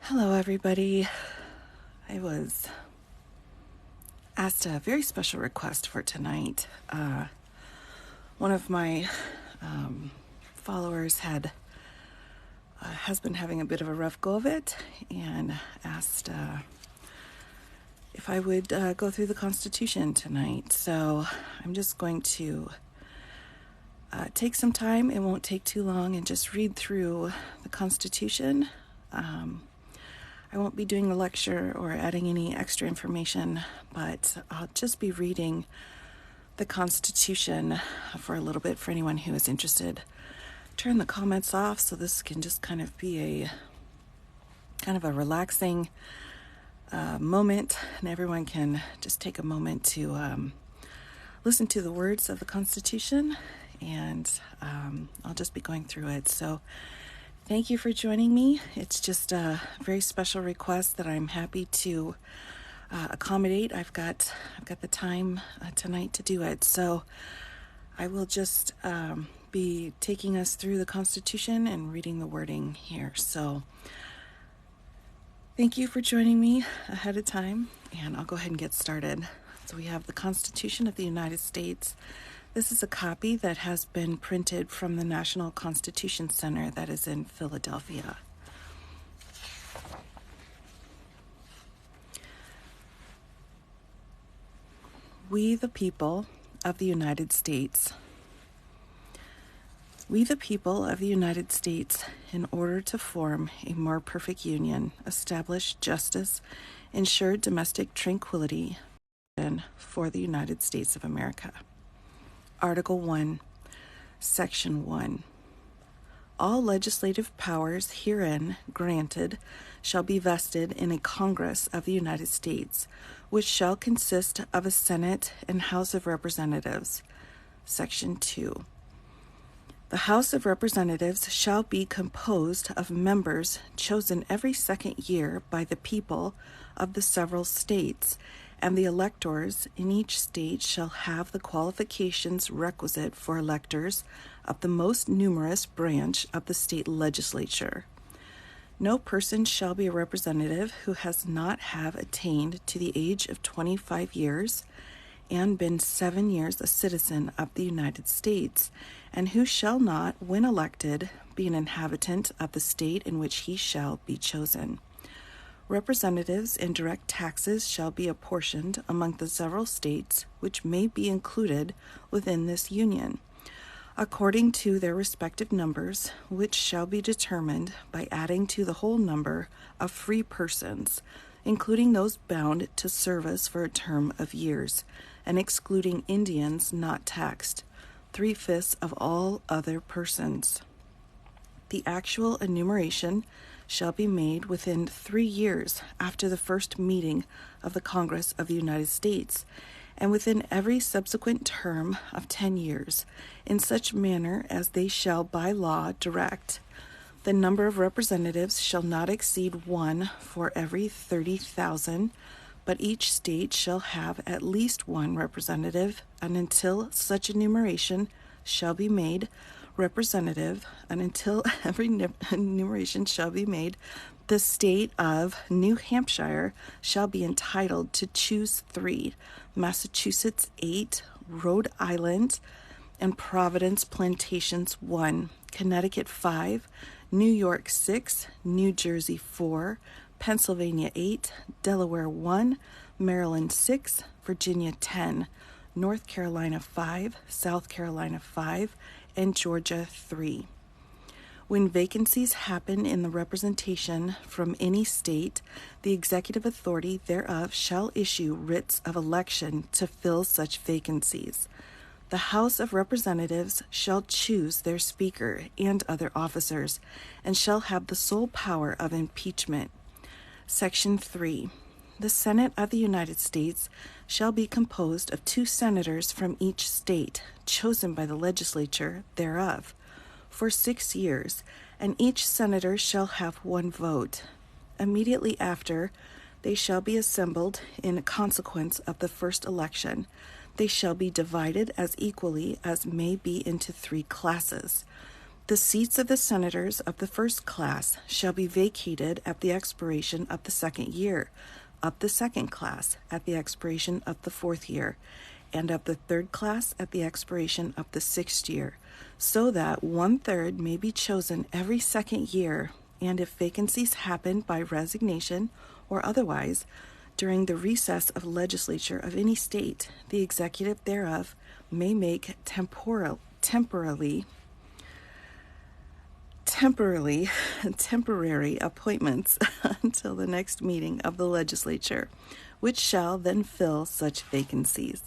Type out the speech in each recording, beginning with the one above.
Hello, everybody. I was asked a very special request for tonight. One of my followers has been having a bit of a rough go of it and asked if I would go through the Constitution tonight. So I'm just going to take some time. It won't take too long, and just read through the Constitution. I won't be doing a lecture or adding any extra information, but I'll just be reading the Constitution for a little bit for anyone who is interested. Turn the comments off so this can just kind of be a relaxing moment, and everyone can just take a moment to listen to the words of the Constitution, and I'll just be going through it. So thank you for joining me. It's just a very special request that I'm happy to accommodate. I've got the time tonight to do it. So I will just be taking us through the Constitution and reading the wording here. So thank you for joining me ahead of time, and I'll go ahead and get started. So we have the Constitution of the United States. This is a copy that has been printed from the National Constitution Center that is in Philadelphia. We, the people of the United States. We, the people of the United States, in order to form a more perfect union, establish justice, ensure domestic tranquility for the United States of America. Article 1, Section 1. All legislative powers herein granted shall be vested in a Congress of the United States, which shall consist of a Senate and House of Representatives. Section 2. The House of Representatives shall be composed of members chosen every second year by the people of the several states, and the electors in each state shall have the qualifications requisite for electors of the most numerous branch of the state legislature. No person shall be a representative who has not have attained to the age of 25 years and been 7 years a citizen of the United States, and who shall not, when elected, be an inhabitant of the state in which he shall be chosen. Representatives and direct taxes shall be apportioned among the several states which may be included within this union, according to their respective numbers, which shall be determined by adding to the whole number of free persons, including those bound to service for a term of years, and excluding Indians not taxed, 3/5 of all other persons. The actual enumeration shall be made within 3 years after the first meeting of the Congress of the United States, and within every subsequent term of 10 years, in such manner as they shall by law direct. The number of representatives shall not exceed 1 for every 30,000, but each state shall have at least 1 representative, and until such enumeration shall be made, representative, and until every enumeration shall be made, the state of New Hampshire shall be entitled to choose 3, Massachusetts 8, Rhode Island and Providence Plantations 1, Connecticut 5, New York 6, New Jersey 4, Pennsylvania 8, Delaware 1, Maryland 6, Virginia 10, North Carolina 5, South Carolina 5, and Georgia 3. When vacancies happen in the representation from any state, the executive authority thereof shall issue writs of election to fill such vacancies. The House of Representatives shall choose their Speaker and other officers, and shall have the sole power of impeachment. Section 3. The Senate of the United States shall be composed of 2 senators from each state, chosen by the legislature thereof, for 6 years, and each senator shall have 1 vote. Immediately after, they shall be assembled in consequence of the first election. They shall be divided as equally as may be into 3 classes. The seats of the senators of the first class shall be vacated at the expiration of the second year, of the second class at the expiration of the fourth year, and of the third class at the expiration of the sixth year, so that 1/3 may be chosen every second year, and if vacancies happen by resignation or otherwise, during the recess of legislature of any state, the executive thereof may make temporary appointments until the next meeting of the legislature, which shall then fill such vacancies.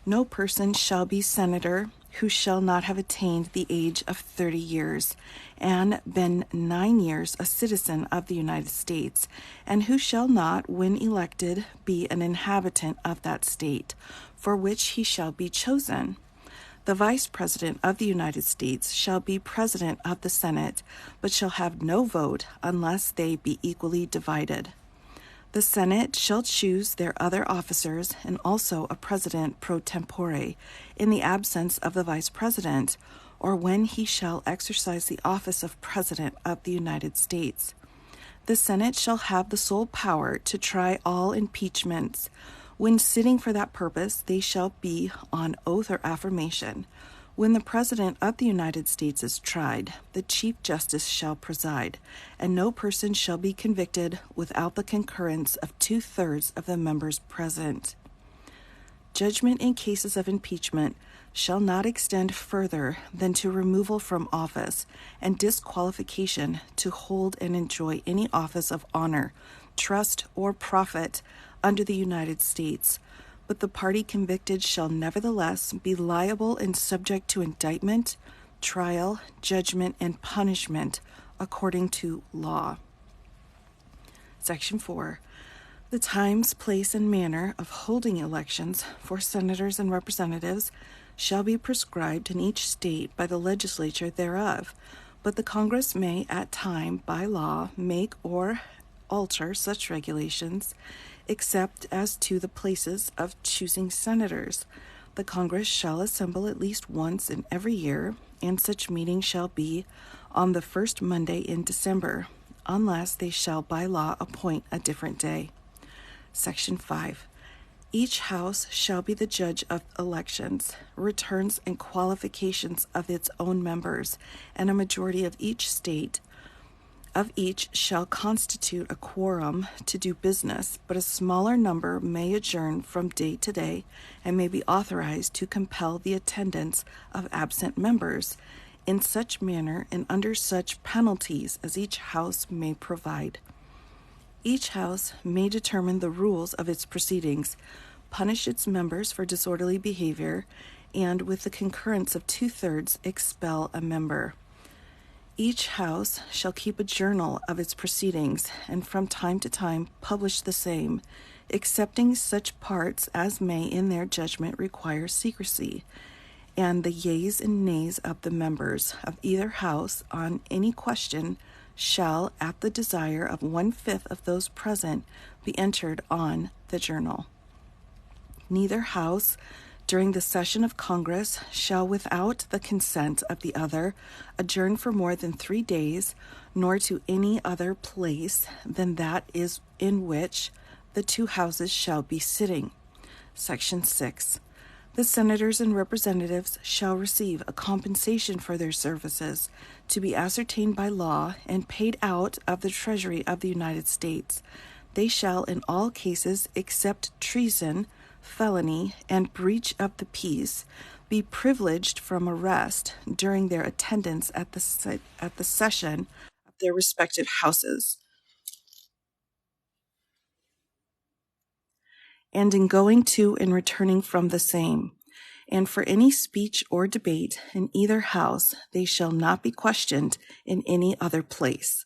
No person shall be senator who shall not have attained the age of 30 years, and been 9 years a citizen of the United States, and who shall not, when elected, be an inhabitant of that state, for which he shall be chosen. The Vice President of the United States shall be President of the Senate, but shall have no vote unless they be equally divided. The Senate shall choose their other officers and also a President pro tempore in the absence of the Vice President, or when he shall exercise the office of President of the United States. The Senate shall have the sole power to try all impeachments. When sitting for that purpose, they shall be on oath or affirmation. When the President of the United States is tried, the Chief Justice shall preside, and no person shall be convicted without the concurrence of 2/3 of the members present. Judgment in cases of impeachment shall not extend further than to removal from office and disqualification to hold and enjoy any office of honor, trust, or profit under the United States, but the party convicted shall nevertheless be liable and subject to indictment, trial, judgment, and punishment according to law. Section 4. The times, place, and manner of holding elections for senators and representatives shall be prescribed in each state by the legislature thereof, but the Congress may at time, by law, make or alter such regulations, except as to the places of choosing senators. The Congress shall assemble at least once in every year, and such meeting shall be on the first Monday in December, unless they shall by law appoint a different day. Section 5. Each house shall be the judge of elections, returns, and qualifications of its own members, and a majority of each state of each shall constitute a quorum to do business, but a smaller number may adjourn from day to day and may be authorized to compel the attendance of absent members in such manner and under such penalties as each house may provide. Each house may determine the rules of its proceedings, punish its members for disorderly behavior, and with the concurrence of 2/3 expel a member. Each house shall keep a journal of its proceedings, and from time to time publish the same, excepting such parts as may in their judgment require secrecy, and the yeas and nays of the members of either house on any question shall, at the desire of 1/5 of those present, be entered on the journal. Neither house during the session of Congress shall, without the consent of the other, adjourn for more than 3 days, nor to any other place than that is in which the two houses shall be sitting. Section 6. The senators and representatives shall receive a compensation for their services, to be ascertained by law and paid out of the Treasury of the United States. They shall, in all cases except treason, felony, and breach of the peace, be privileged from arrest during their attendance at the session of their respective houses, and in going to and returning from the same. And for any speech or debate in either house, they shall not be questioned in any other place.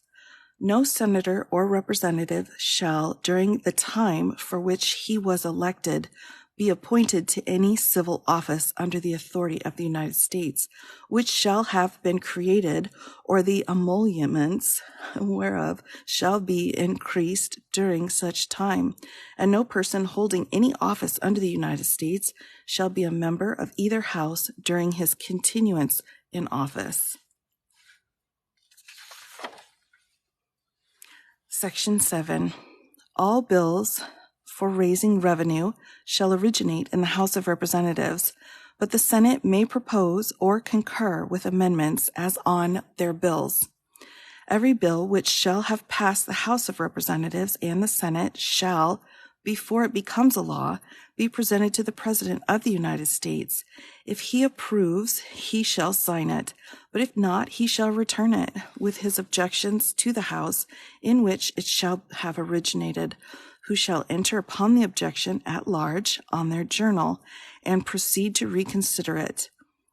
No senator or representative shall, during the time for which he was elected, be appointed to any civil office under the authority of the United States, which shall have been created, or the emoluments whereof shall be increased during such time, and no person holding any office under the United States shall be a member of either house during his continuance in office. Section 7. All bills for raising revenue shall originate in the House of Representatives, but the Senate may propose or concur with amendments as on their bills. Every bill which shall have passed the House of Representatives and the Senate shall, before it becomes a law, be presented to the President of the United States. If he approves, he shall sign it, but if not, he shall return it with his objections to the House in which it shall have originated, who shall enter upon the objection at large on their journal and proceed to reconsider it.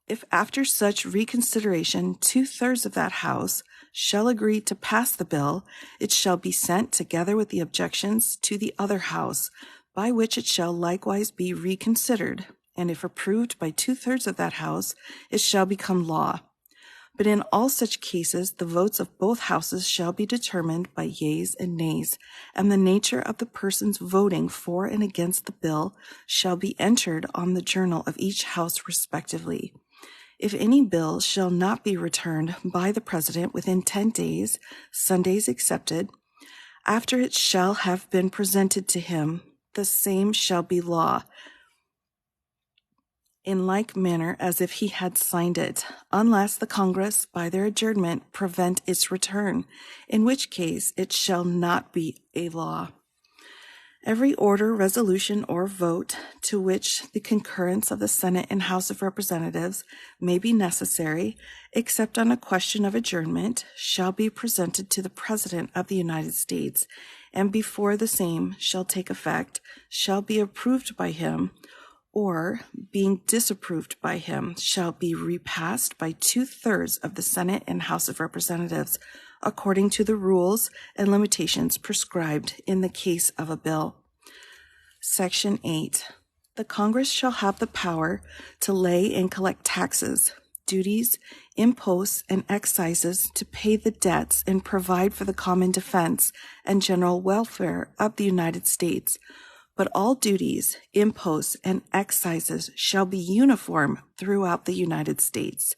If after such reconsideration 2/3 of that House shall agree to pass the bill, it shall be sent together with the objections to the other House, by which it shall likewise be reconsidered, and if approved by 2/3 of that House, it shall become law. But in all such cases, the votes of both houses shall be determined by yeas and nays, and the nature of the persons voting for and against the bill shall be entered on the journal of each house respectively. If any bill shall not be returned by the President within 10 days, Sundays excepted, after it shall have been presented to him, the same shall be law, in like manner as if he had signed it, unless the Congress, by their adjournment, prevent its return, in which case it shall not be a law. Every order, resolution, or vote to which the concurrence of the Senate and House of Representatives may be necessary, except on a question of adjournment, shall be presented to the President of the United States, and before the same shall take effect, shall be approved by him, or, being disapproved by him, shall be repassed by 2/3 of the Senate and House of Representatives, according to the rules and limitations prescribed in the case of a bill. Section 8. The Congress shall have the power to lay and collect taxes, duties, imposts, and excises to pay the debts and provide for the common defense and general welfare of the United States. But all duties, imposts, and excises shall be uniform throughout the United States.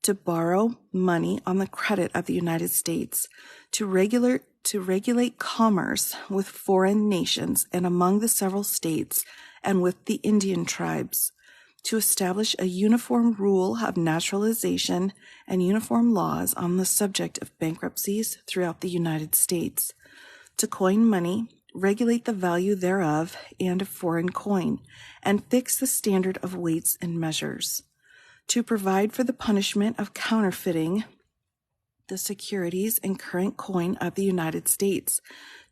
To borrow money on the credit of the United States, to regulate commerce with foreign nations and among the several states and with the Indian tribes, to establish a uniform rule of naturalization and uniform laws on the subject of bankruptcies throughout the United States, to coin money, regulate the value thereof and of foreign coin, and fix the standard of weights and measures, to provide for the punishment of counterfeiting the securities and current coin of the United States,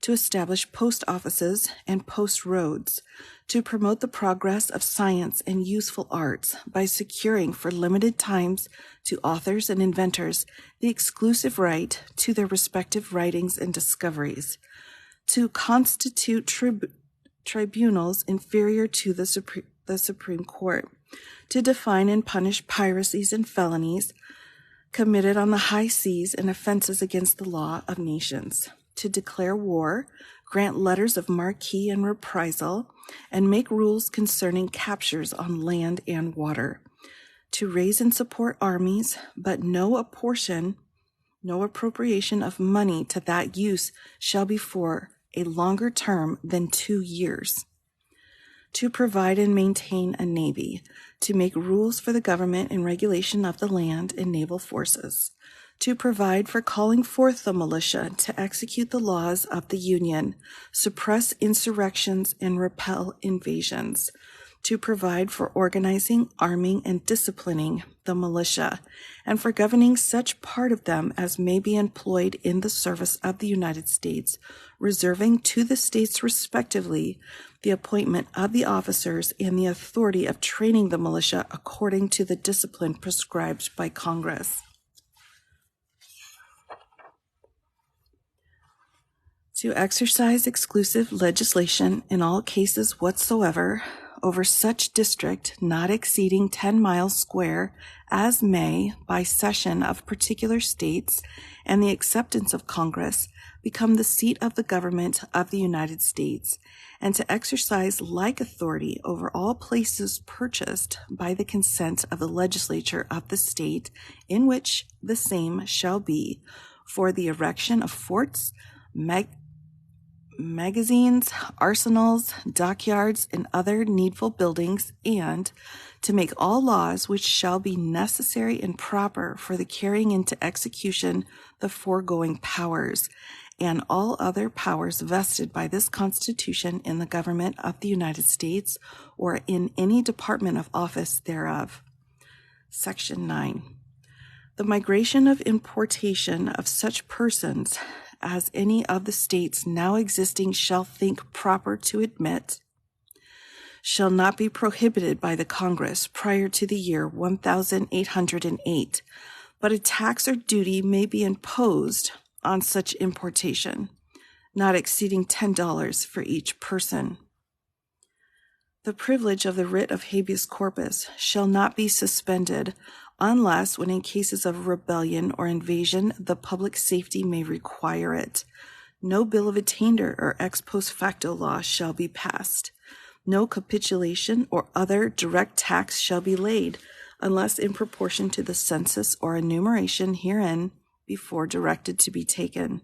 to establish post offices and post roads, to promote the progress of science and useful arts by securing for limited times to authors and inventors the exclusive right to their respective writings and discoveries, to constitute tribunals inferior to the Supreme Court, to define and punish piracies and felonies committed on the high seas and offenses against the law of nations, to declare war, grant letters of marque and reprisal, and make rules concerning captures on land and water, to raise and support armies, but no appropriation of money to that use shall be for a longer term than 2 years, to provide and maintain a navy, to make rules for the government and regulation of the land and naval forces, to provide for calling forth the militia to execute the laws of the Union, suppress insurrections, and repel invasions, to provide for organizing, arming, and disciplining the militia, and for governing such part of them as may be employed in the service of the United States, reserving to the states respectively the appointment of the officers and the authority of training the militia according to the discipline prescribed by Congress. To exercise exclusive legislation in all cases whatsoever, over such district not exceeding 10 miles square as may, by cession of particular states and the acceptance of Congress, become the seat of the government of the United States, and to exercise like authority over all places purchased by the consent of the legislature of the state in which the same shall be, for the erection of forts, magazines, arsenals, dockyards, and other needful buildings, and to make all laws which shall be necessary and proper for the carrying into execution the foregoing powers, and all other powers vested by this Constitution in the government of the United States or in any department of office thereof. Section 9. The migration of importation of such persons as any of the states now existing shall think proper to admit shall not be prohibited by the Congress prior to the year 1808, but a tax or duty may be imposed on such importation, not exceeding $10 for each person. The privilege of the writ of habeas corpus shall not be suspended unless when in cases of rebellion or invasion the public safety may require it. No bill of attainder or ex post facto law shall be passed. No capitulation or other direct tax shall be laid unless in proportion to the census or enumeration herein before directed to be taken.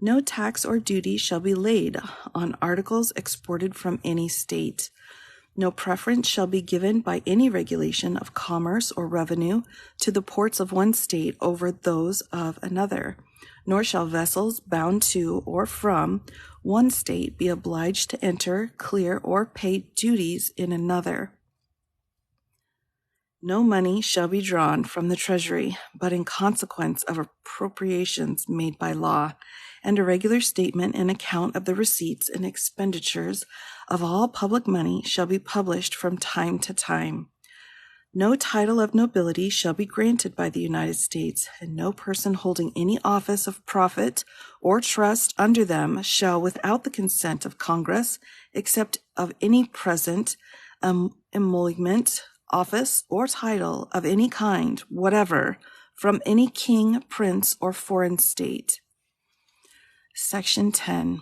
No tax or duty shall be laid on articles exported from any state. No preference shall be given by any regulation of commerce or revenue to the ports of one state over those of another, nor shall vessels bound to or from one state be obliged to enter, clear, or pay duties in another. No money shall be drawn from the Treasury, but in consequence of appropriations made by law, and a regular statement and account of the receipts and expenditures of all public money shall be published from time to time. No title of nobility shall be granted by the United States, and no person holding any office of profit or trust under them shall, without the consent of Congress, except of any present emolument, office, or title of any kind whatever, from any king, prince, or foreign state. Section 10.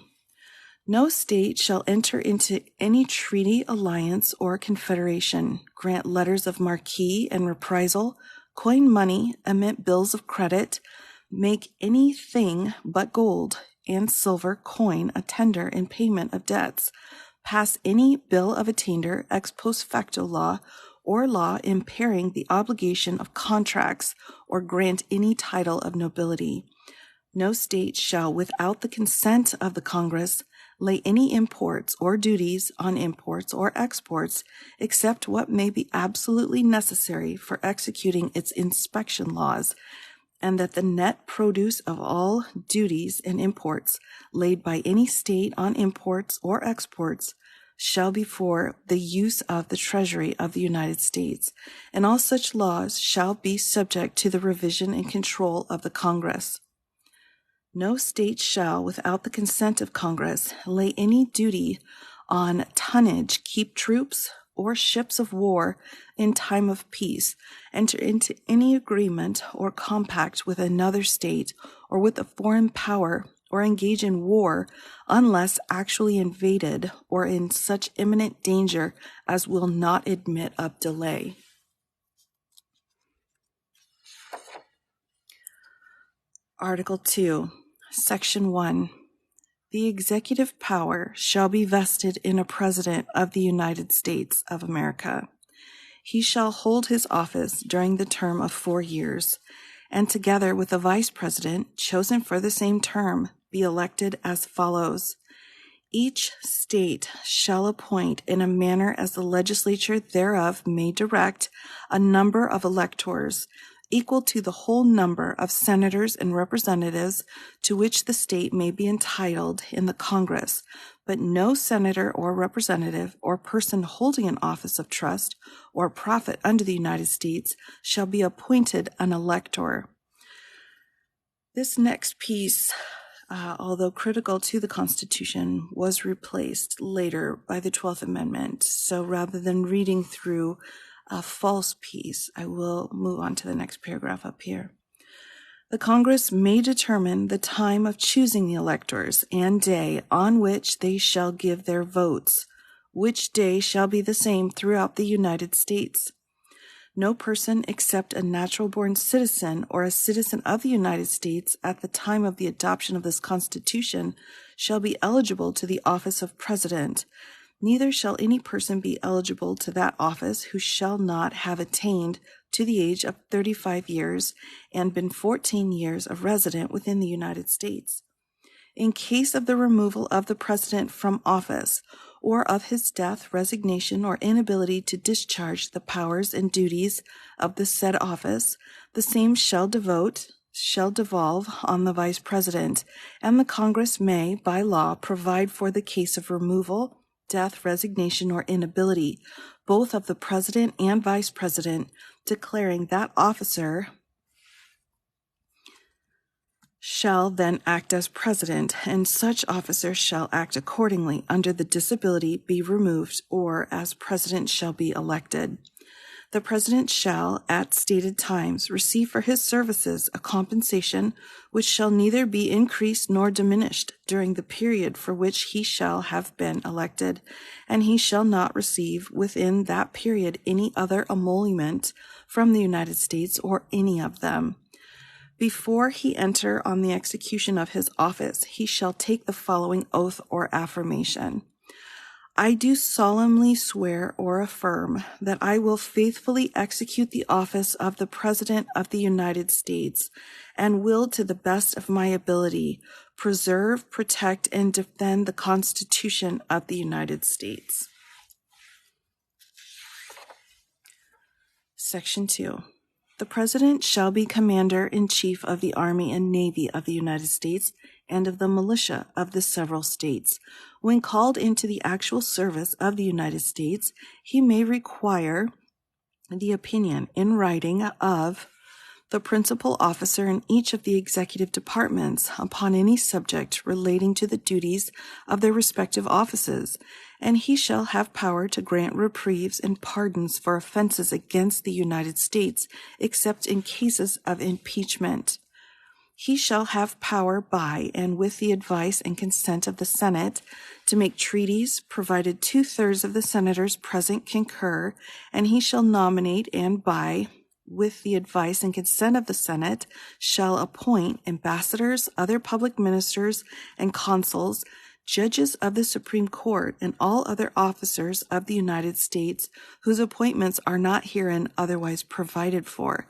No state shall enter into any treaty, alliance, or confederation, grant letters of marque and reprisal, coin money, emit bills of credit, make anything but gold and silver coin a tender in payment of debts, pass any bill of attainder, ex post facto law, or law impairing the obligation of contracts, or grant any title of nobility. No state shall, without the consent of the Congress, lay any imports or duties on imports or exports, except what may be absolutely necessary for executing its inspection laws, and that the net produce of all duties and imports laid by any state on imports or exports shall be for the use of the Treasury of the United States, and all such laws shall be subject to the revision and control of the Congress. No state shall, without the consent of Congress, lay any duty on tonnage, keep troops or ships of war in time of peace, enter into any agreement or compact with another state or with a foreign power, or engage in war unless actually invaded or in such imminent danger as will not admit of delay. Article 2, Section 1. The executive power shall be vested in a President of the United States of America. He shall hold his office during the term of 4 years, and together with a Vice President, chosen for the same term, be elected as follows. Each state shall appoint in a manner as the legislature thereof may direct a number of electors equal to the whole number of senators and representatives to which the state may be entitled in the Congress, but no senator or representative or person holding an office of trust or profit under the United States shall be appointed an elector. This next piece although critical to the Constitution, was replaced later by the 12th Amendment. So rather than reading through a false piece, I will move on to the next paragraph up here. The Congress may determine the time of choosing the electors and day on which they shall give their votes, which day shall be the same throughout the United States. No person except a natural-born citizen or a citizen of the United States at the time of the adoption of this Constitution shall be eligible to the office of President. Neither shall any person be eligible to that office who shall not have attained to the age of 35 years and been 14 years of resident within the United States. In case of the removal of the President from office, or of his death, resignation, or inability to discharge the powers and duties of the said office, the same shall devolve on the Vice President, and the Congress may, by law, provide for the case of removal, death, resignation, or inability, both of the President and Vice President, declaring that officer shall then act as President, and such officer shall act accordingly under the disability be removed, or as President shall be elected. The President shall, at stated times, receive for his services a compensation which shall neither be increased nor diminished during the period for which he shall have been elected, and he shall not receive within that period any other emolument from the United States or any of them. Before he enter on the execution of his office, he shall take the following oath or affirmation. I do solemnly swear or affirm that I will faithfully execute the office of the President of the United States and will, to the best of my ability, preserve, protect, and defend the Constitution of the United States. Section 2. The President shall be Commander-in-Chief of the Army and Navy of the United States and of the militia of the several states. When called into the actual service of the United States, he may require the opinion in writing of the principal officer in each of the executive departments upon any subject relating to the duties of their respective offices, and he shall have power to grant reprieves and pardons for offenses against the United States, except in cases of impeachment. He shall have power by and with the advice and consent of the Senate to make treaties, provided 2/3 of the senators present concur, and he shall nominate and by with the advice and consent of the Senate, shall appoint ambassadors, other public ministers, and consuls, judges of the Supreme Court, and all other officers of the United States whose appointments are not herein otherwise provided for,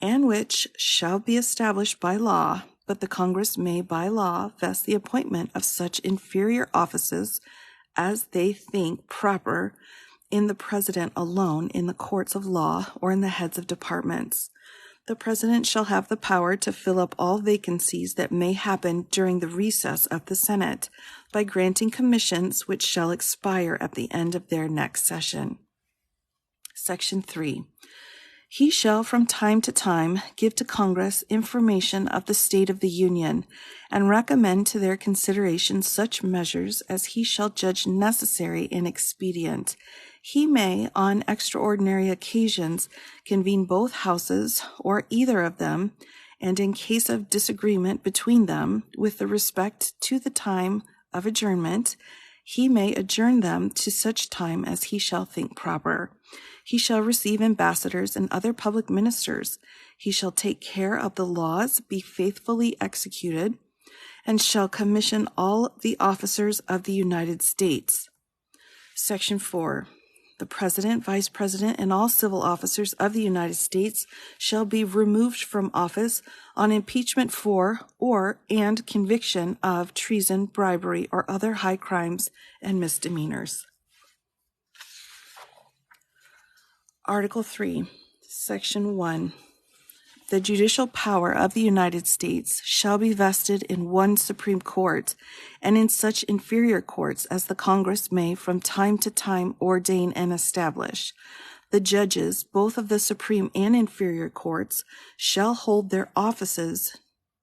and which shall be established by law, but the Congress may by law vest the appointment of such inferior offices as they think proper in the President alone, in the courts of law, or in the heads of departments. The President shall have the power to fill up all vacancies that may happen during the recess of the Senate by granting commissions which shall expire at the end of their next session. Section 3. He shall from time to time give to Congress information of the state of the Union and recommend to their consideration such measures as he shall judge necessary and expedient. He may, on extraordinary occasions, convene both houses or either of them, and in case of disagreement between them with respect to the time of adjournment, he may adjourn them to such time as he shall think proper. He shall receive ambassadors and other public ministers. He shall take care of the laws be faithfully executed, and shall commission all the officers of the United States. Section 4. The President, Vice President, and all civil officers of the United States shall be removed from office on impeachment for and conviction of treason, bribery, or other high crimes and misdemeanors. Article 3, Section 1. The judicial power of the United States shall be vested in one Supreme Court and in such inferior courts as the Congress may from time to time ordain and establish. The judges, both of the Supreme and inferior courts, shall hold their offices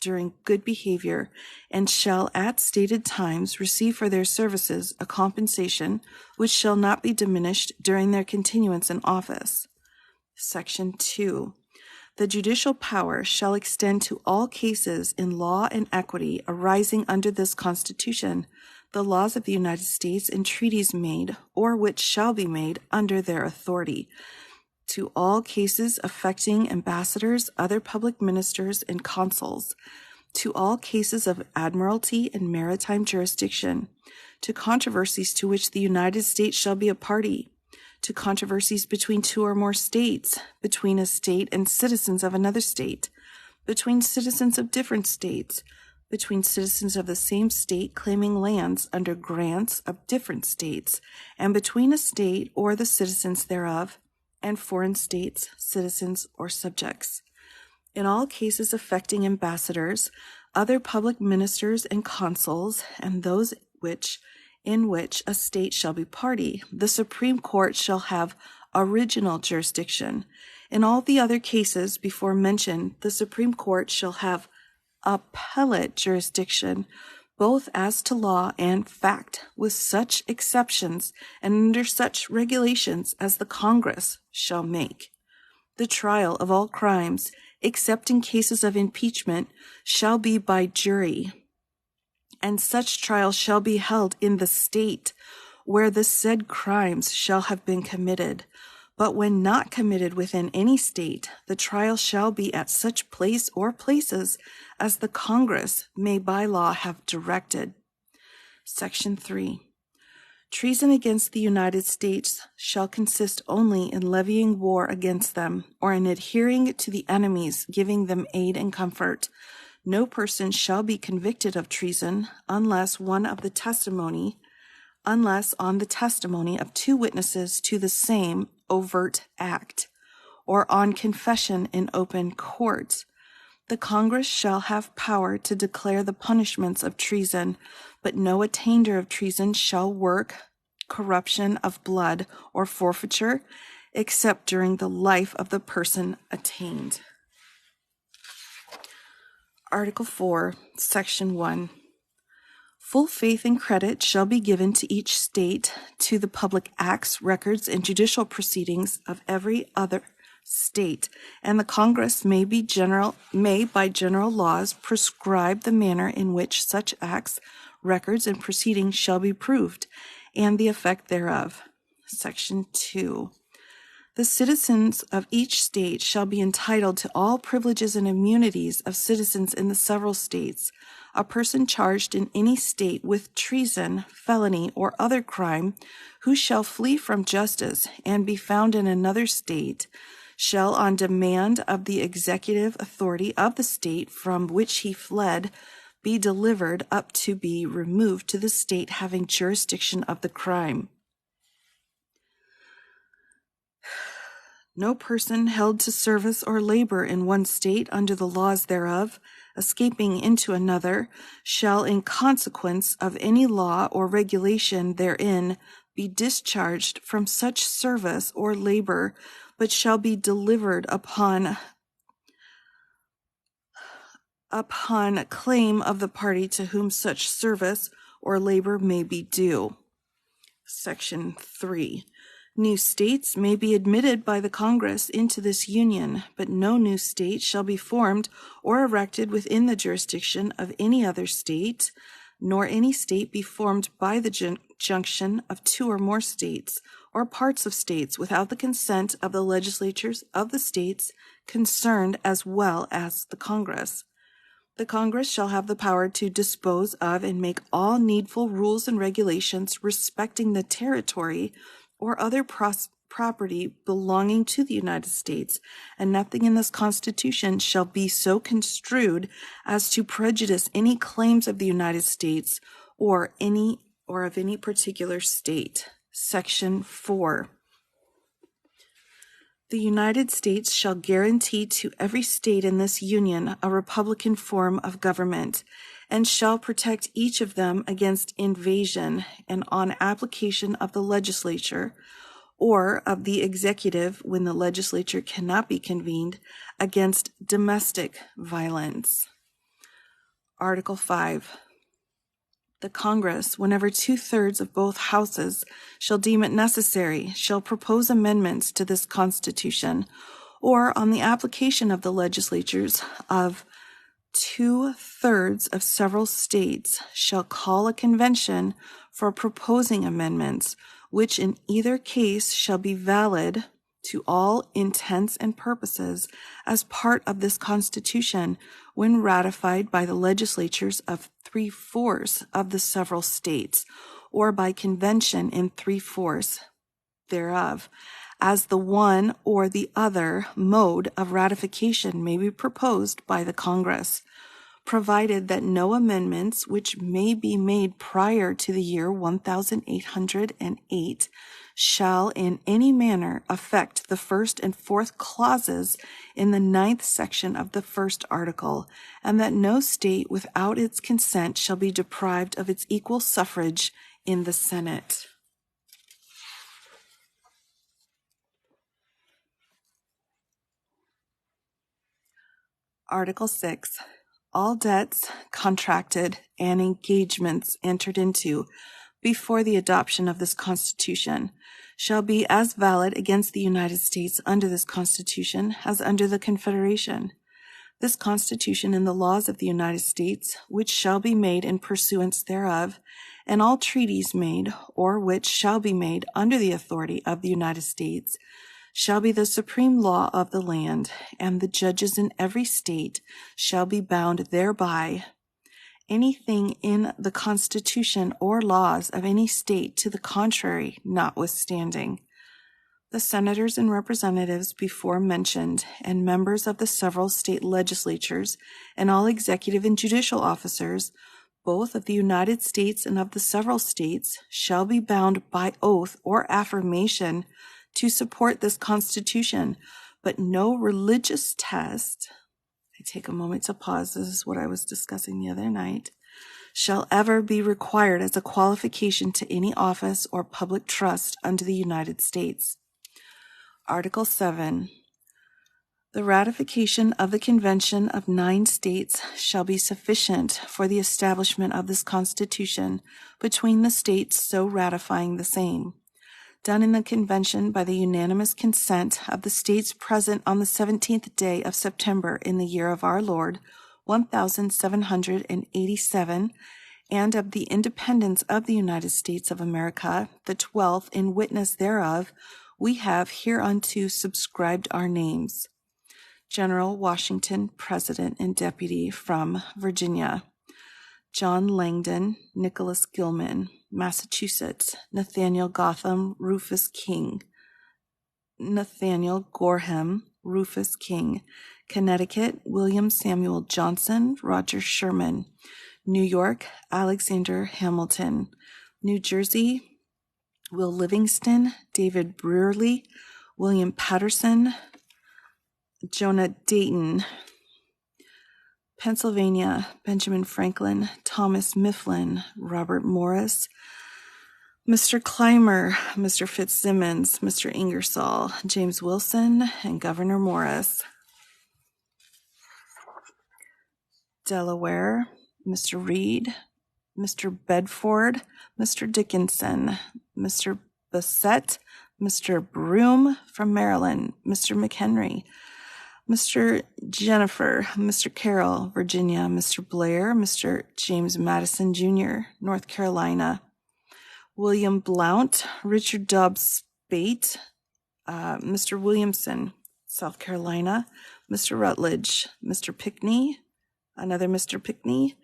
during good behavior and shall at stated times receive for their services a compensation which shall not be diminished during their continuance in office. Section 2. The judicial power shall extend to all cases in law and equity arising under this Constitution, the laws of the United States, and treaties made or which shall be made under their authority, to all cases affecting ambassadors, other public ministers, and consuls, to all cases of admiralty and maritime jurisdiction, to controversies to which the United States shall be a party, to controversies between two or more states, between a state and citizens of another state, between citizens of different states, between citizens of the same state claiming lands under grants of different states, and between a state or the citizens thereof and foreign states, citizens, or subjects. In all cases affecting ambassadors, other public ministers and consuls, and those in which a state shall be party, the Supreme Court shall have original jurisdiction. In all the other cases before mentioned, the Supreme Court shall have appellate jurisdiction, both as to law and fact, with such exceptions and under such regulations as the Congress shall make. The trial of all crimes, except in cases of impeachment, shall be by jury, and such trial shall be held in the state where the said crimes shall have been committed. But when not committed within any state, the trial shall be at such place or places as the Congress may by law have directed. Section 3. Treason against the United States shall consist only in levying war against them, or in adhering to the enemies, giving them aid and comfort. No person shall be convicted of treason unless on the testimony of two witnesses to the same overt act, or on confession in open court. The Congress shall have power to declare the punishments of treason, but no attainder of treason shall work corruption of blood or forfeiture, except during the life of the person attainted. Article 4, Section 1. Full faith and credit shall be given to each state to the public acts, records, and judicial proceedings of every other state, and the Congress may by general laws prescribe the manner in which such acts, records, and proceedings shall be proved, and the effect thereof. Section 2. The citizens of each state shall be entitled to all privileges and immunities of citizens in the several states. A person charged in any state with treason, felony, or other crime, who shall flee from justice and be found in another state, shall, on demand of the executive authority of the state from which he fled, be delivered up to be removed to the state having jurisdiction of the crime. No person held to service or labor in one state under the laws thereof, escaping into another, shall in consequence of any law or regulation therein be discharged from such service or labor, but shall be delivered upon claim of the party to whom such service or labor may be due. Section 3. New states may be admitted by the Congress into this union, but no new state shall be formed or erected within the jurisdiction of any other state, nor any state be formed by the junction of two or more states or parts of states without the consent of the legislatures of the states concerned as well as the Congress. The Congress shall have the power to dispose of and make all needful rules and regulations respecting the territory or other property belonging to the United States, and nothing in this Constitution shall be so construed as to prejudice any claims of the United States or of any particular state. Section 4. The United States shall guarantee to every state in this Union a republican form of government, and shall protect each of them against invasion, and on application of the legislature or of the executive when the legislature cannot be convened, against domestic violence. Article 5. The Congress, whenever 2/3 of both houses shall deem it necessary, shall propose amendments to this Constitution, or on the application of the legislatures of 2/3 of several states, shall call a convention for proposing amendments, which in either case shall be valid to all intents and purposes as part of this Constitution when ratified by the legislatures of 3/4 of the several states, or by convention in 3/4 thereof, as the one or the other mode of ratification may be proposed by the Congress, provided that no amendments which may be made prior to the year 1808 shall in any manner affect the first and fourth clauses in the 9th section of the first article, and that no state without its consent shall be deprived of its equal suffrage in the Senate. Article 6. All debts contracted and engagements entered into before the adoption of this Constitution shall be as valid against the United States under this Constitution as under the Confederation. This Constitution and the laws of the United States, which shall be made in pursuance thereof, and all treaties made, or which shall be made under the authority of the United States, shall be the supreme law of the land, and the judges in every state shall be bound thereby. Anything in the Constitution or laws of any state to the contrary notwithstanding, the senators and representatives before mentioned, and members of the several state legislatures, and all executive and judicial officers, both of the United States and of the several states, shall be bound by oath or affirmation to support this Constitution, but no religious test, I take a moment to pause, this is what I was discussing the other night, shall ever be required as a qualification to any office or public trust under the United States. Article 7. The ratification of the Convention of 9 states shall be sufficient for the establishment of this Constitution between the states so ratifying the same, done in the Convention by the unanimous consent of the states present on the 17th day of September in the year of our Lord, 1787, and of the independence of the United States of America, the 12th, in witness thereof, we have hereunto subscribed our names. General Washington, President and Deputy from Virginia. John Langdon, Nicholas Gilman, Massachusetts. Nathaniel Gotham, Rufus King. Nathaniel Gorham, Rufus King. Connecticut, William Samuel Johnson, Roger Sherman. New York, Alexander Hamilton. New Jersey, Will Livingston, David Brearley, William Patterson, Jonah Dayton. Pennsylvania, Benjamin Franklin, Thomas Mifflin, Robert Morris, Mr. Clymer, Mr. Fitzsimmons, Mr. Ingersoll, James Wilson, and Governor Morris. Delaware, Mr. Reed, Mr. Bedford, Mr. Dickinson, Mr. Bassett, Mr. Broome from Maryland, Mr. McHenry, Mr. Jennifer, Mr. Carroll, Virginia, Mr. Blair, Mr. James Madison Jr., North Carolina, William Blount, Richard Dobbs Spate, Mr. Williamson, South Carolina, Mr. Rutledge, Mr. Pinckney, another Mr. Pinckney,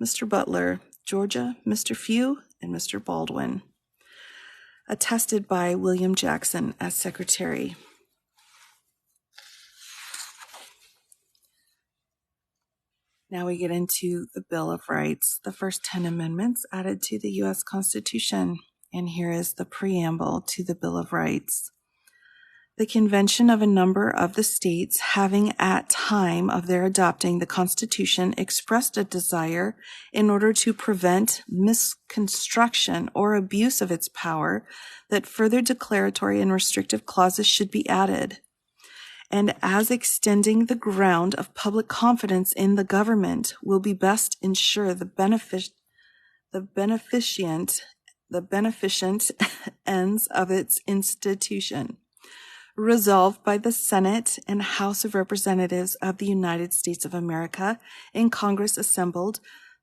Mr. Butler, Georgia, Mr. Few, and Mr. Baldwin. Attested by William Jackson as Secretary. Now we get into the Bill of Rights, the first 10 amendments added to the U.S. Constitution. And here is the preamble to the Bill of Rights. The convention of a number of the states having at time of their adopting the Constitution expressed a desire in order to prevent misconstruction or abuse of its power that further declaratory and restrictive clauses should be added. and as extending the ground of public confidence in the government will be best ensure the beneficent ends of its institution. Resolved by the Senate and House of Representatives of the United States of America in Congress assembled,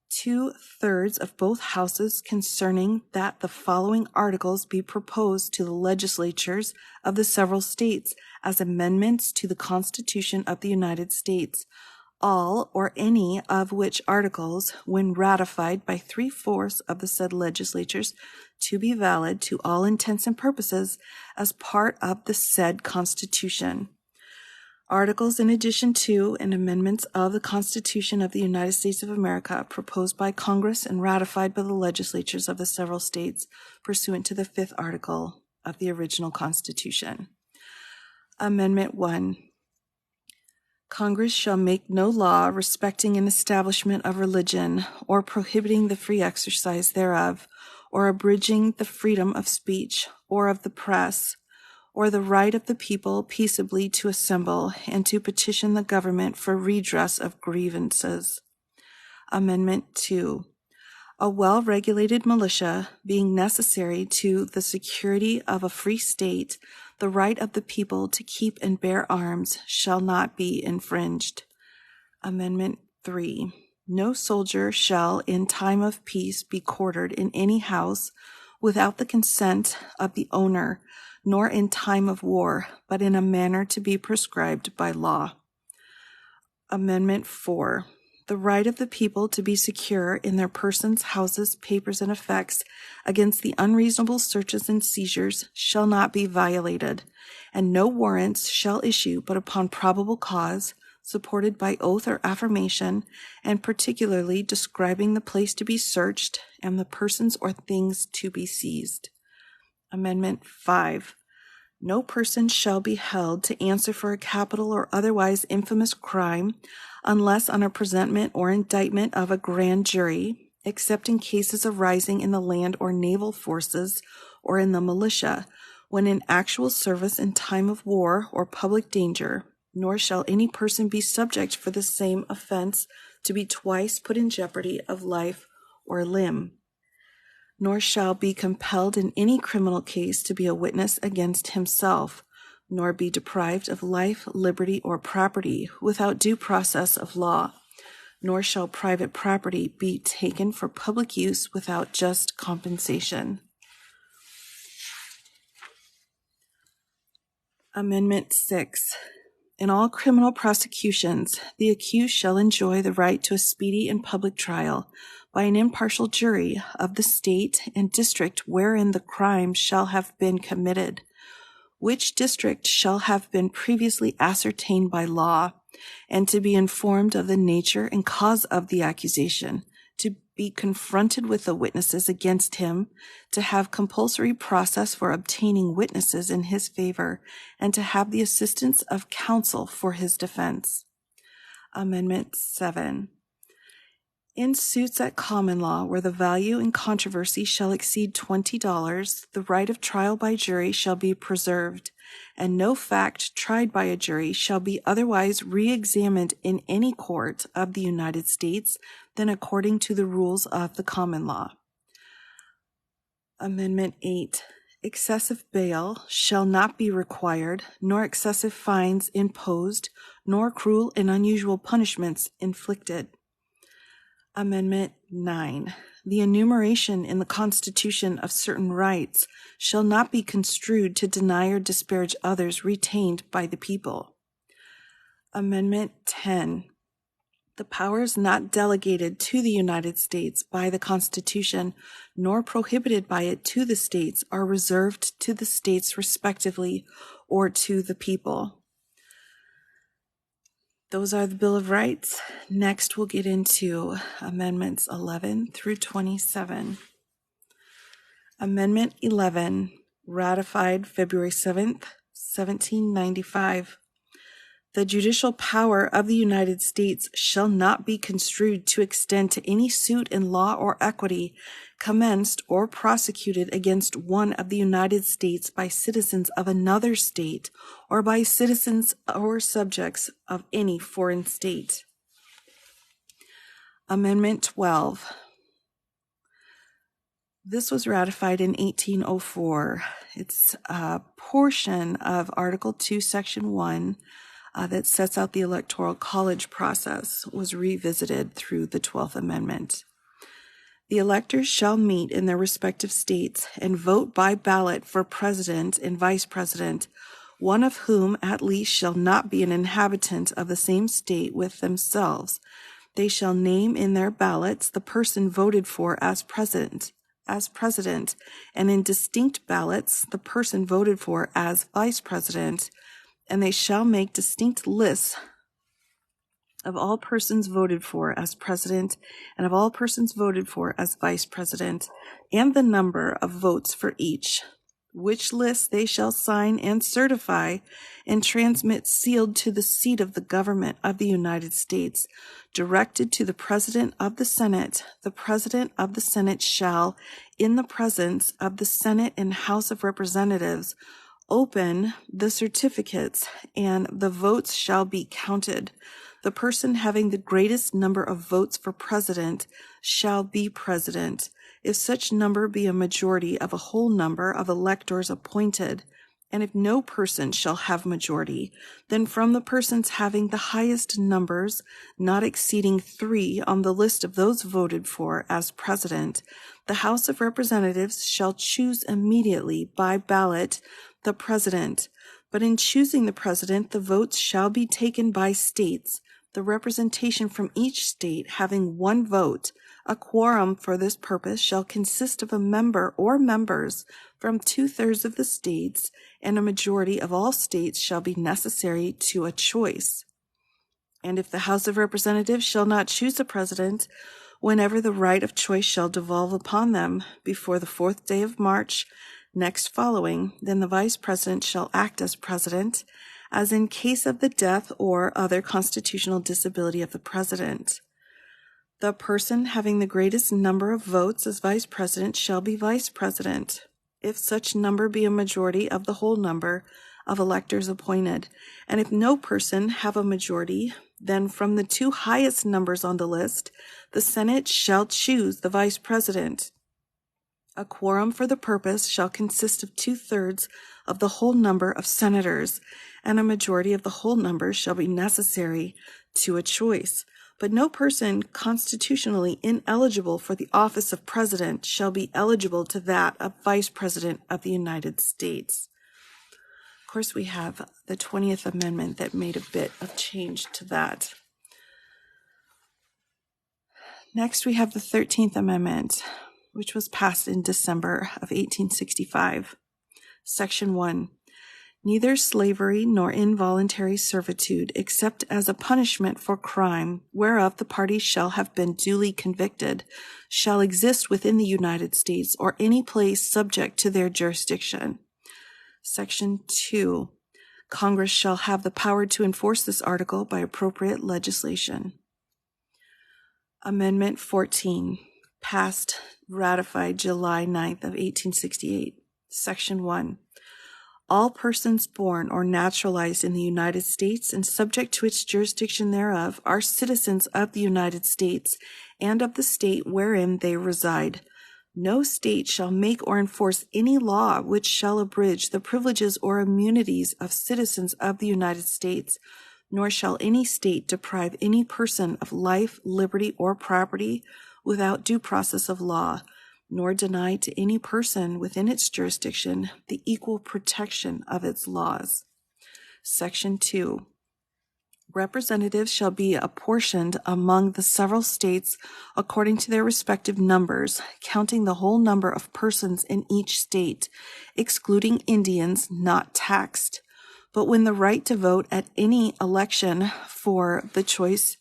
2/3 of both houses, concerning that the following articles be proposed to the legislatures of the several states as amendments to the Constitution of the United States, all or any of which articles, when ratified by 3/4 of the said legislatures, to be valid to all intents and purposes as part of the said Constitution. Articles in addition to and amendments of the Constitution of the United States of America proposed by Congress and ratified by the legislatures of the several states pursuant to the 5th article of the original Constitution. Amendment 1. Congress shall make no law respecting an establishment of religion, or prohibiting the free exercise thereof, or abridging the freedom of speech, or of the press, or the right of the people peaceably to assemble and to petition the government for redress of grievances. Amendment 2. A well-regulated militia being necessary to the security of a free state, the right of the people to keep and bear arms shall not be infringed. Amendment 3. No soldier shall in time of peace be quartered in any house without the consent of the owner, nor in time of war, but in a manner to be prescribed by law. Amendment 4. The right of the people to be secure in their persons, houses, papers, and effects against the unreasonable searches and seizures shall not be violated, and no warrants shall issue but upon probable cause, supported by oath or affirmation, and particularly describing the place to be searched and the persons or things to be seized. Amendment 5. No person shall be held to answer for a capital or otherwise infamous crime unless on a presentment or indictment of a grand jury, except in cases arising in the land or naval forces or in the militia, when in actual service in time of war or public danger, nor shall any person be subject for the same offense to be twice put in jeopardy of life or limb, nor shall be compelled in any criminal case to be a witness against himself, nor be deprived of life, liberty, or property without due process of law, nor shall private property be taken for public use without just compensation. Amendment 6. In all criminal prosecutions, the accused shall enjoy the right to a speedy and public trial by an impartial jury of the state and district wherein the crime shall have been committed, which district shall have been previously ascertained by law, and to be informed of the nature and cause of the accusation, to be confronted with the witnesses against him, to have compulsory process for obtaining witnesses in his favor, and to have the assistance of counsel for his defense. Amendment 7. In suits at common law where the value in controversy shall exceed $20, the right of trial by jury shall be preserved, and no fact tried by a jury shall be otherwise re-examined in any court of the United States than according to the rules of the common law. Amendment 8. Excessive bail shall not be required, nor excessive fines imposed, nor cruel and unusual punishments inflicted. Amendment 9. The enumeration in the Constitution of certain rights shall not be construed to deny or disparage others retained by the people. Amendment 10. The powers not delegated to the United States by the Constitution, nor prohibited by it to the states, are reserved to the states respectively or to the people. Those are the Bill of Rights. Next, we'll get into Amendments 11 through 27. Amendment 11, ratified February 7th, 1795. The judicial power of the United States shall not be construed to extend to any suit in law or equity commenced or prosecuted against one of the United States by citizens of another state or by citizens or subjects of any foreign state. Amendment 12. This was ratified in 1804. It's a portion of Article 2, Section 1 that sets out the Electoral College process was revisited through the 12th Amendment. The electors shall meet in their respective states and vote by ballot for president and vice president, one of whom at least shall not be an inhabitant of the same state with themselves. They shall name in their ballots the person voted for as president, and in distinct ballots the person voted for as vice president, and they shall make distinct lists of all persons voted for as president and of all persons voted for as vice president, and the number of votes for each, which list they shall sign and certify and transmit sealed to the seat of the government of the United States, directed to the President of the Senate. The President of the Senate shall, in the presence of the Senate and House of Representatives, open the certificates, and the votes shall be counted. The person having the greatest number of votes for president shall be president, if such number be a majority of a whole number of electors appointed. And if no person shall have majority, then from the persons having the highest numbers, not exceeding 3 on the list of those voted for as president, the House of Representatives shall choose immediately by ballot the president. But in choosing the president, the votes shall be taken by states, the representation from each state having 1 vote. A quorum for this purpose shall consist of a member or members from 2/3 of the states, and a majority of all states shall be necessary to a choice. And if the House of Representatives shall not choose a president, whenever the right of choice shall devolve upon them before the 4th day of March next following, then the vice president shall act as president, as in case of the death or other constitutional disability of the president. The person having the greatest number of votes as vice president shall be vice president, if such number be a majority of the whole number of electors appointed. And if no person have a majority, then from the 2 highest numbers on the list, the Senate shall choose the vice president. A quorum for the purpose shall consist of 2/3 of the whole number of senators, and a majority of the whole number shall be necessary to a choice. But no person constitutionally ineligible for the office of president shall be eligible to that of vice president of the United States. Of course, we have the 20th Amendment that made a bit of change to that. Next, we have the 13th Amendment, which was passed in December of 1865. Section 1. Neither slavery nor involuntary servitude, except as a punishment for crime whereof the parties shall have been duly convicted, shall exist within the United States or any place subject to their jurisdiction. Section 2. Congress shall have the power to enforce this article by appropriate legislation. Amendment 14, passed, ratified July 9th of 1868. Section 1. All persons born or naturalized in the United States and subject to its jurisdiction thereof are citizens of the United States and of the state wherein they reside. No state shall make or enforce any law which shall abridge the privileges or immunities of citizens of the United States, nor shall any state deprive any person of life, liberty, or property without due process of law, nor deny to any person within its jurisdiction the equal protection of its laws. Section 2. Representatives shall be apportioned among the several states according to their respective numbers, counting the whole number of persons in each state, excluding Indians not taxed. But when the right to vote at any election for the choice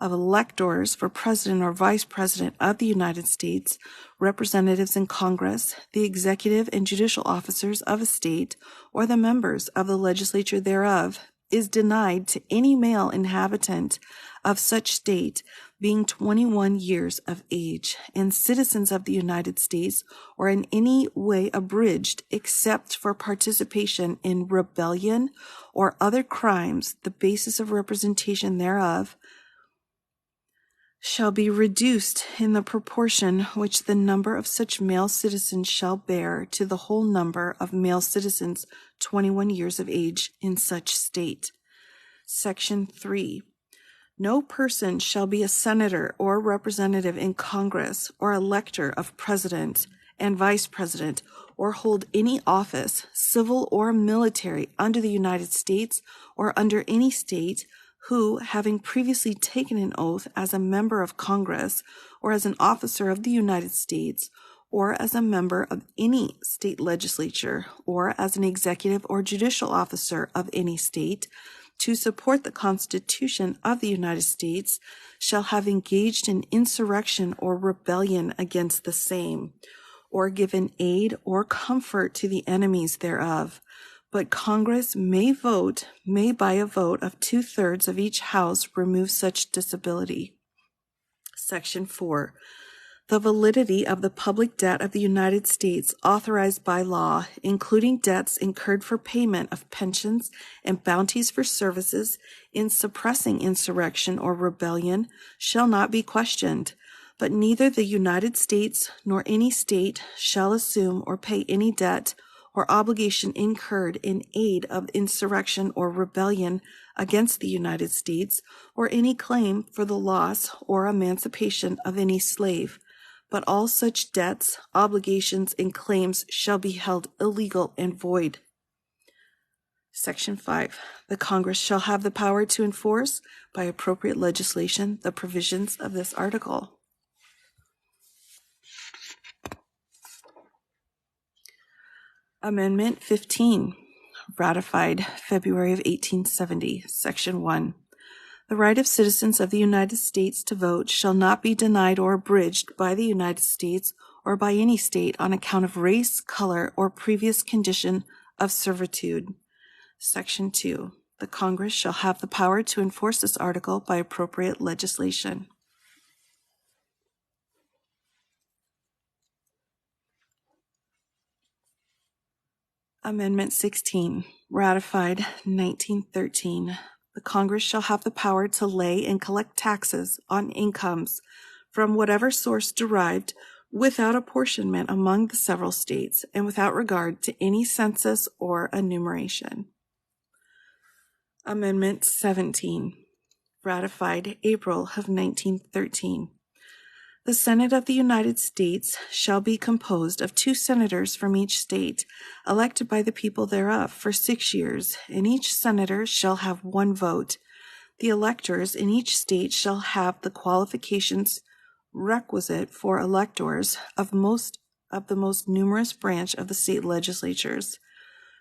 of electors for president or vice president of the United States, representatives in Congress, the executive and judicial officers of a state, or the members of the legislature thereof, is denied to any male inhabitant of such state being 21 years of age and citizens of the United States, or in any way abridged except for participation in rebellion or other crimes, the basis of representation thereof shall be reduced in the proportion which the number of such male citizens shall bear to the whole number of male citizens 21 years of age in such state. Section 3. No person shall be a senator or representative in Congress or elector of president and vice president or hold any office, civil or military, under the United States or under any state, who, having previously taken an oath as a member of Congress or as an officer of the United States or as a member of any state legislature or as an executive or judicial officer of any state, to support the Constitution of the United States, shall have engaged in insurrection or rebellion against the same, or given aid or comfort to the enemies thereof. But Congress may by a vote of 2/3 of each house, remove such disability. Section 4. The validity of the public debt of the United States authorized by law, including debts incurred for payment of pensions and bounties for services in suppressing insurrection or rebellion, shall not be questioned, but neither the United States nor any state shall assume or pay any debt or obligation incurred in aid of insurrection or rebellion against the United States, or any claim for the loss or emancipation of any slave. But all such debts, obligations, and claims shall be held illegal and void. Section 5. The Congress shall have the power to enforce, by appropriate legislation, the provisions of this article. Amendment 15, ratified February of 1870, Section 1. The right of citizens of the United States to vote shall not be denied or abridged by the United States or by any state on account of race, color, or previous condition of servitude. Section 2. The Congress shall have the power to enforce this article by appropriate legislation. Amendment 16, ratified 1913. The Congress shall have the power to lay and collect taxes on incomes from whatever source derived, without apportionment among the several states and without regard to any census or enumeration. Amendment 17, ratified April of 1913. The Senate of the United States shall be composed of 2 senators from each state, elected by the people thereof for 6 years, and each senator shall have 1 vote. The electors in each state shall have the qualifications requisite for electors of the most numerous branch of the state legislatures.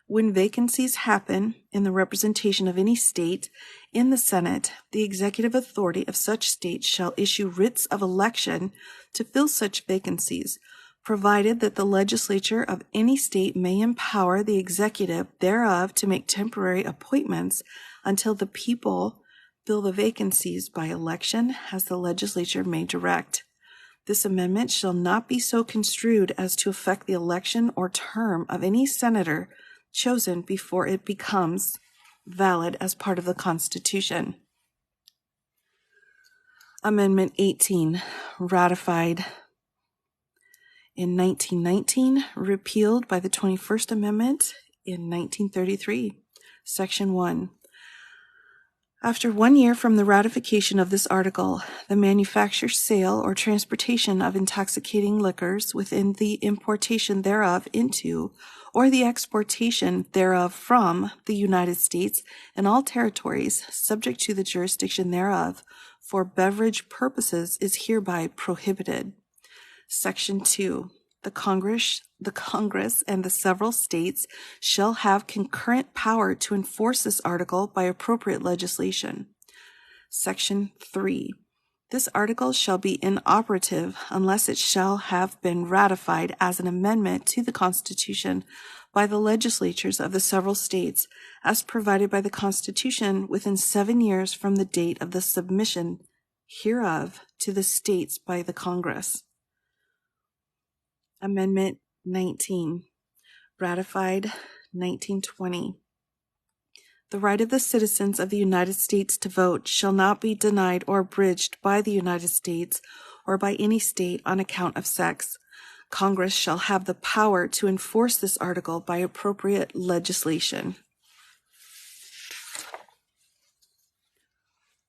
When vacancies happen in the representation of any state in the Senate, the executive authority of such state shall issue writs of election to fill such vacancies, provided that the legislature of any state may empower the executive thereof to make temporary appointments until the people fill the vacancies by election, as the legislature may direct. This amendment shall not be so construed as to affect the election or term of any senator chosen before it becomes valid as part of the Constitution. Amendment 18, ratified in 1919, repealed by the 21st Amendment in 1933. Section 1. After 1 year from the ratification of this article, the manufacture, sale, or transportation of intoxicating liquors within the importation thereof into, or the exportation thereof from, the United States and all territories subject to the jurisdiction thereof, for beverage purposes is hereby prohibited. Section 2. The Congress and the several states shall have concurrent power to enforce this article by appropriate legislation. Section 3. This article shall be inoperative unless it shall have been ratified as an amendment to the Constitution by the legislatures of the several states, as provided by the Constitution, within 7 years from the date of the submission hereof to the states by the Congress. Amendment 19, ratified 1920. The right of the citizens of the United States to vote shall not be denied or abridged by the United States or by any state on account of sex. Congress shall have the power to enforce this article by appropriate legislation.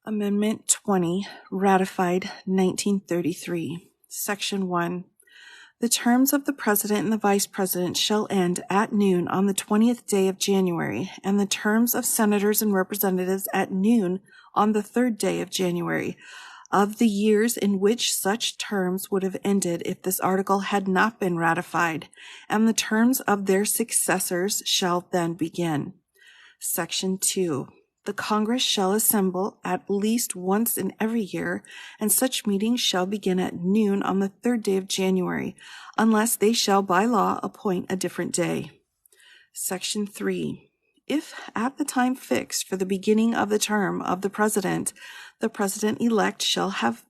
Amendment 20, ratified 1933. Section 1. The terms of the President and the Vice President shall end at noon on the 20th day of January, and the terms of Senators and Representatives at noon on the 3rd day of January, of the years in which such terms would have ended if this article had not been ratified, and the terms of their successors shall then begin. Section 2. The Congress shall assemble at least once in every year, and such meetings shall begin at noon on the 3rd day of January, unless they shall by law appoint a different day. Section 3. If at the time fixed for the beginning of the term of the President-elect shall have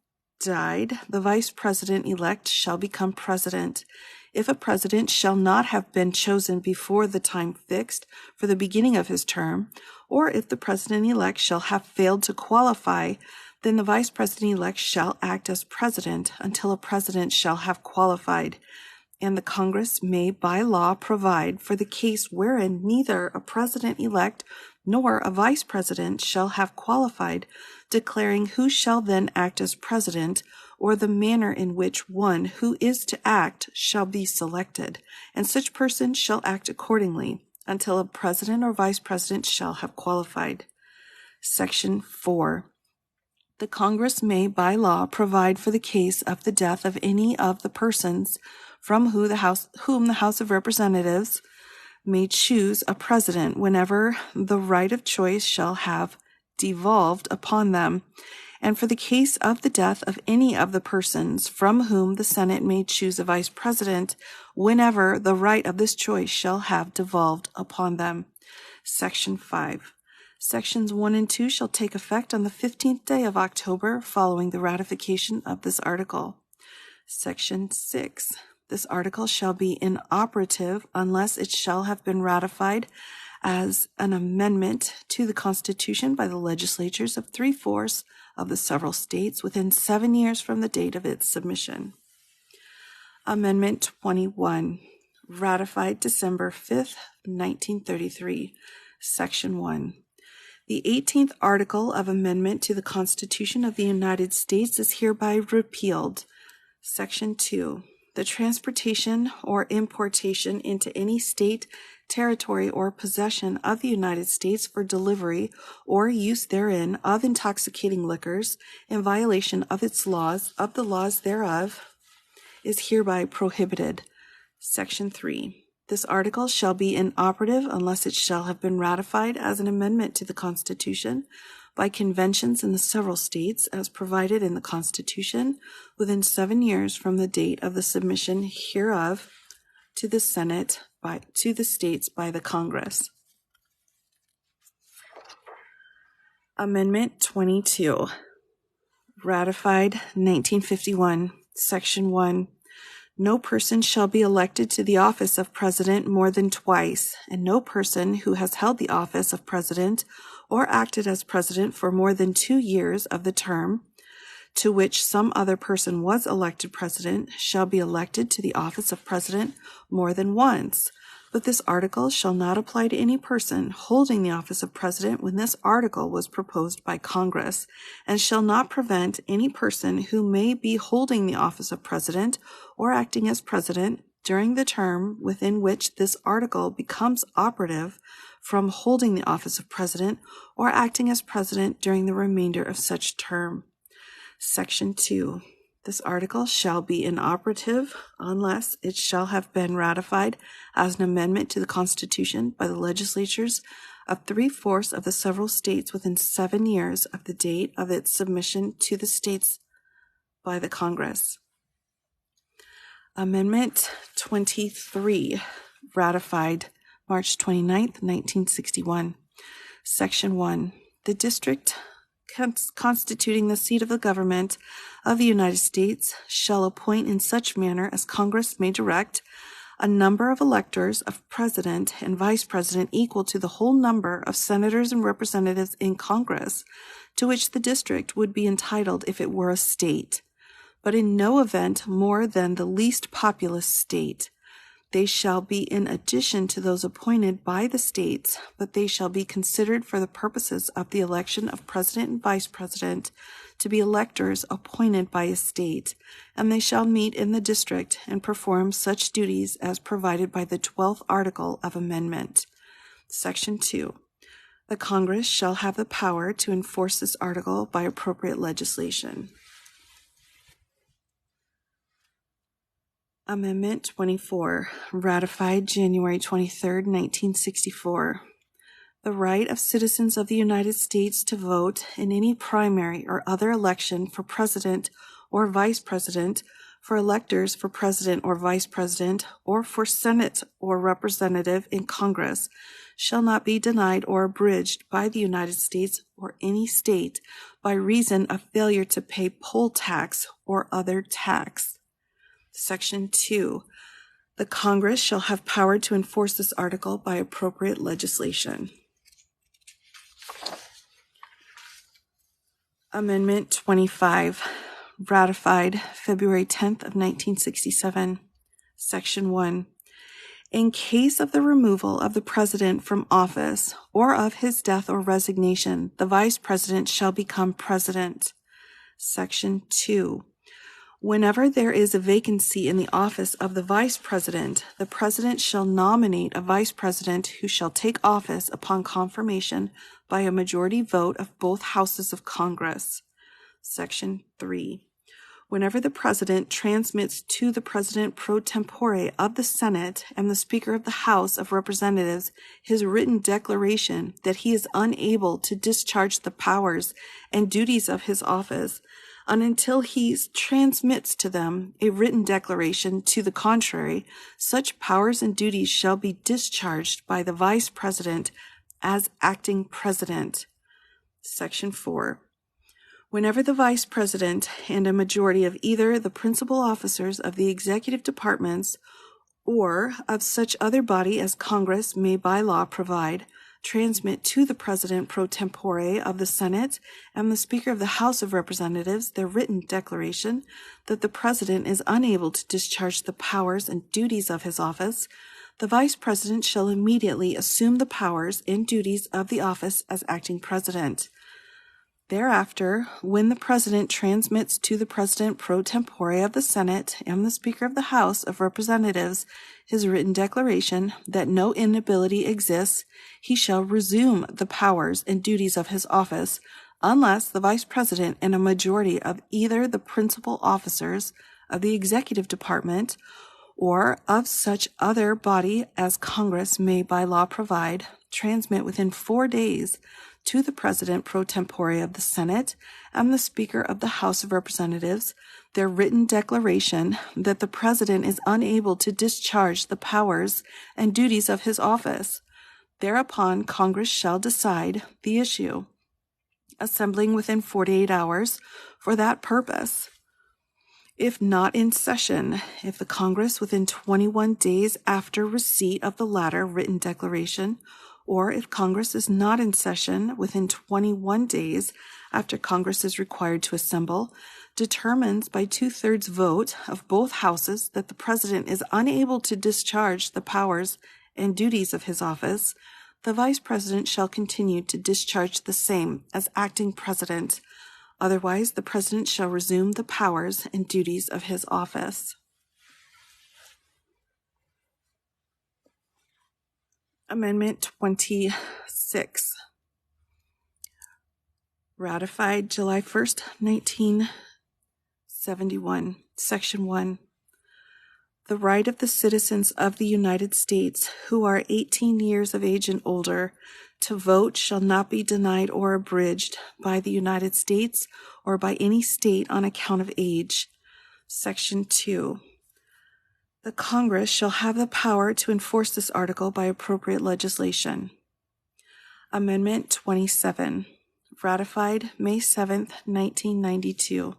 died, the Vice President-elect shall become President. If a President shall not have been chosen before the time fixed for the beginning of his term, or if the President-elect shall have failed to qualify, then the Vice President-elect shall act as President until a President shall have qualified. And the Congress may by law provide for the case wherein neither a President-elect nor a Vice President shall have qualified, declaring who shall then act as President, or the manner in which one who is to act shall be selected, and such person shall act accordingly, until a President or Vice President shall have qualified. Section 4. The Congress may by law provide for the case of the death of any of the persons from whom the House of Representatives may choose a president whenever the right of choice shall have devolved upon them, and for the case of the death of any of the persons from whom the Senate may choose a vice president whenever the right of this choice shall have devolved upon them. Section 5. Sections 1 and 2 shall take effect on the 15th day of October following the ratification of this article. Section 6. This article shall be inoperative unless it shall have been ratified as an amendment to the Constitution by the legislatures of 3/4 of the several states within 7 years from the date of its submission. Amendment 21, ratified December 5th, 1933, Section 1. The 18th article of amendment to the Constitution of the United States is hereby repealed. Section 2. The transportation or importation into any state, territory, or possession of the United States for delivery or use therein of intoxicating liquors in violation of its laws, of the laws thereof, is hereby prohibited. Section 3. This article shall be inoperative unless it shall have been ratified as an amendment to the Constitution by conventions in the several states as provided in the Constitution within 7 years from the date of the submission hereof to the Senate to the states by the Congress. Amendment 22, ratified 1951, Section 1. No person shall be elected to the office of President more than twice, and no person who has held the office of President or acted as President for more than 2 years of the term to which some other person was elected President shall be elected to the office of President more than once. But this article shall not apply to any person holding the office of President when this article was proposed by Congress, and shall not prevent any person who may be holding the office of President or acting as President during the term within which this article becomes operative from holding the office of President or acting as President during the remainder of such term. Section 2. This article shall be inoperative unless it shall have been ratified as an amendment to the Constitution by the legislatures of 3/4 of the several states within 7 years of the date of its submission to the states by the Congress. Amendment 23, ratified March 29, 1961. Section 1. The district constituting the seat of the government of the United States shall appoint in such manner as Congress may direct a number of electors of president and vice president equal to the whole number of senators and representatives in Congress to which the district would be entitled if it were a state, but in no event more than the least populous state. They shall be in addition to those appointed by the states, but they shall be considered for the purposes of the election of president and vice president to be electors appointed by a state, and they shall meet in the district and perform such duties as provided by the 12th article of amendment. Section 2. The Congress shall have the power to enforce this article by appropriate legislation. Amendment 24, ratified January 23, 1964. The right of citizens of the United States to vote in any primary or other election for president or vice president, for electors for president or vice president, or for Senate or representative in Congress shall not be denied or abridged by the United States or any state by reason of failure to pay poll tax or other tax. Section 2. The Congress shall have power to enforce this article by appropriate legislation. Amendment 25, ratified February 10th of 1967. Section 1. In case of the removal of the president from office or of his death or resignation, the vice president shall become president. Section 2. Whenever there is a vacancy in the office of the vice president, the president shall nominate a vice president who shall take office upon confirmation by a majority vote of both houses of Congress. Section 3. Whenever the president transmits to the president pro tempore of the Senate and the Speaker of the House of Representatives his written declaration that he is unable to discharge the powers and duties of his office, and until he transmits to them a written declaration to the contrary, such powers and duties shall be discharged by the vice president as acting president. Section 4. Whenever the vice president and a majority of either the principal officers of the executive departments or of such other body as Congress may by law provide, transmit to the president pro tempore of the Senate and the Speaker of the House of Representatives their written declaration that the president is unable to discharge the powers and duties of his office, the vice president shall immediately assume the powers and duties of the office as acting president. Thereafter, when the president transmits to the president pro tempore of the Senate and the Speaker of the House of Representatives his written declaration that no inability exists, he shall resume the powers and duties of his office, unless the vice president and a majority of either the principal officers of the executive department or of such other body as Congress may by law provide, transmit within 4 days to the president pro tempore of the Senate and the Speaker of the House of Representatives their written declaration that the president is unable to discharge the powers and duties of his office. Thereupon Congress shall decide the issue, assembling within 48 hours for that purpose. If not in session, if the Congress within 21 days after receipt of the latter written declaration, or if Congress is not in session within 21 days after Congress is required to assemble, determines by 2/3 vote of both houses that the president is unable to discharge the powers and duties of his office, the vice president shall continue to discharge the same as acting president. Otherwise, the president shall resume the powers and duties of his office. Amendment 26, ratified July 1st, 1971, Section 1. The right of the citizens of the United States who are 18 years of age and older to vote shall not be denied or abridged by the United States or by any state on account of age. Section 2. The Congress shall have the power to enforce this article by appropriate legislation. Amendment 27, ratified May 7, 1992.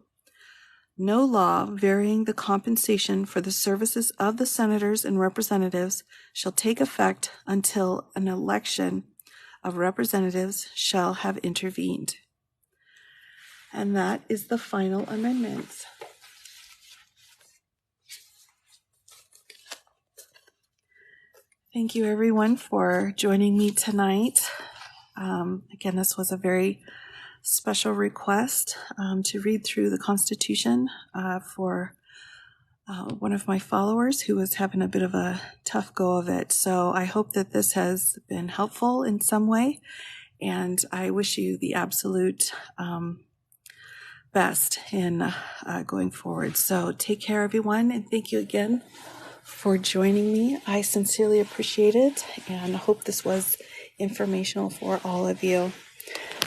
No law varying the compensation for the services of the senators and representatives shall take effect until an election of representatives shall have intervened. And that is the final amendments. Thank you, everyone, for joining me tonight. Again, this was a very special request to read through the Constitution for one of my followers who was having a bit of a tough go of it. So I hope that this has been helpful in some way, and I wish you the absolute best in going forward. So take care, everyone, and thank you again for joining me. I sincerely appreciate it and hope this was informational for all of you.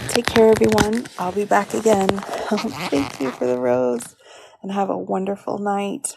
Take care, everyone. I'll be back again. Thank you for the rose and have a wonderful night.